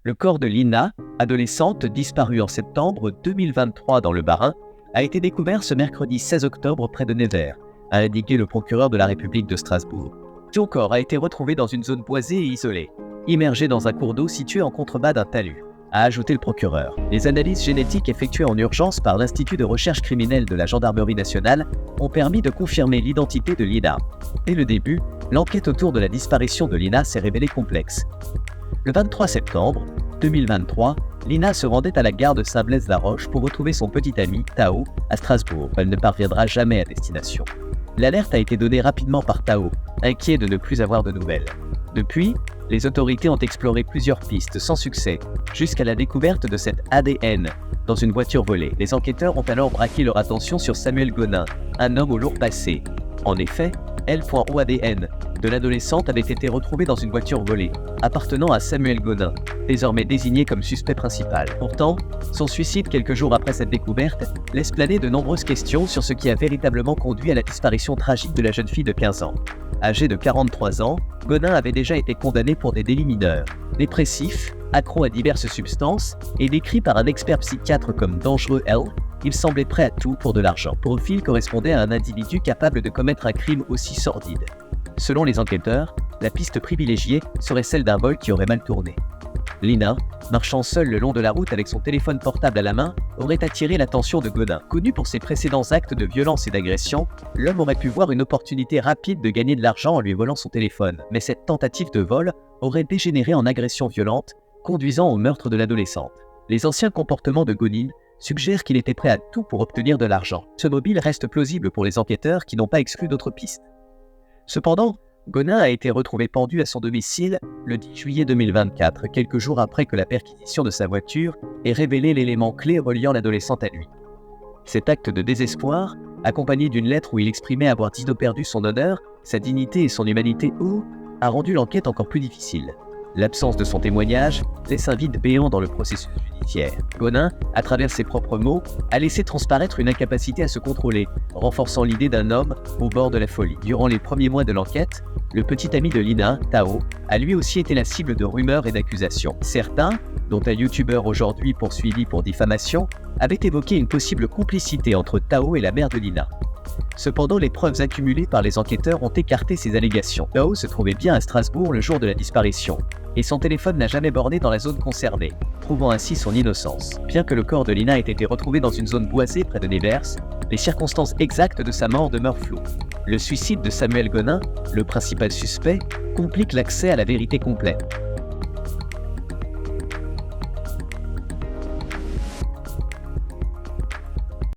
Le corps de Lina, adolescente disparue en septembre 2023 dans le Bas-Rhin, a été découvert ce mercredi 16 octobre près de Nevers, a indiqué le procureur de la République de Strasbourg. Son corps a été retrouvé dans une zone boisée et isolée, immergé dans un cours d'eau situé en contrebas d'un talus, a ajouté le procureur. Les analyses génétiques effectuées en urgence par l'Institut de recherche criminelle de la Gendarmerie nationale ont permis de confirmer l'identité de Lina. Dès le début, l'enquête autour de la disparition de Lina s'est révélée complexe. Le 23 septembre 2023, Lina se rendait à la gare de Saint-Blaise-la-Roche pour retrouver son petit ami, Tao, à Strasbourg. Elle ne parviendra jamais à destination. L'alerte a été donnée rapidement par Tao, inquiet de ne plus avoir de nouvelles. Depuis, les autorités ont exploré plusieurs pistes sans succès, jusqu'à la découverte de cet ADN dans une voiture volée. Les enquêteurs ont alors braqué leur attention sur Samuel Gonin, un homme au lourd passé. En effet, L.OADN de l'adolescente avait été retrouvé dans une voiture volée, appartenant à Samuel Gonin, désormais désigné comme suspect principal. Pourtant, son suicide quelques jours après cette découverte laisse planer de nombreuses questions sur ce qui a véritablement conduit à la disparition tragique de la jeune fille de 15 ans. Âgé de 43 ans, Gonin avait déjà été condamné pour des délits mineurs, dépressif, accro à diverses substances et décrit par un expert psychiatre comme dangereux L. Il semblait prêt à tout pour de l'argent. Profil correspondait à un individu capable de commettre un crime aussi sordide. Selon les enquêteurs, la piste privilégiée serait celle d'un vol qui aurait mal tourné. Lina, marchant seule le long de la route avec son téléphone portable à la main, aurait attiré l'attention de Gonin. Connu pour ses précédents actes de violence et d'agression, l'homme aurait pu voir une opportunité rapide de gagner de l'argent en lui volant son téléphone. Mais cette tentative de vol aurait dégénéré en agression violente, conduisant au meurtre de l'adolescente. Les anciens comportements de Gonin suggèrent qu'il était prêt à tout pour obtenir de l'argent. Ce mobile reste plausible pour les enquêteurs qui n'ont pas exclu d'autres pistes. Cependant, Gonin a été retrouvé pendu à son domicile le 10 juillet 2024, quelques jours après que la perquisition de sa voiture ait révélé l'élément clé reliant l'adolescente à lui. Cet acte de désespoir, accompagné d'une lettre où il exprimait avoir dit de perdu son honneur, sa dignité et son humanité, a rendu l'enquête encore plus difficile. L'absence de son témoignage laisse un vide béant dans le processus judiciaire. Gonin, à travers ses propres mots, a laissé transparaître une incapacité à se contrôler, renforçant l'idée d'un homme au bord de la folie. Durant les premiers mois de l'enquête, le petit ami de Lina, Tao, a lui aussi été la cible de rumeurs et d'accusations. Certains, dont un youtubeur aujourd'hui poursuivi pour diffamation, avaient évoqué une possible complicité entre Tao et la mère de Lina. Cependant, les preuves accumulées par les enquêteurs ont écarté ces allégations. Tao se trouvait bien à Strasbourg le jour de la disparition, et son téléphone n'a jamais borné dans la zone concernée, prouvant ainsi son innocence. Bien que le corps de Lina ait été retrouvé dans une zone boisée près de Nevers, les circonstances exactes de sa mort demeurent floues. Le suicide de Samuel Gonin, le principal suspect, complique l'accès à la vérité complète.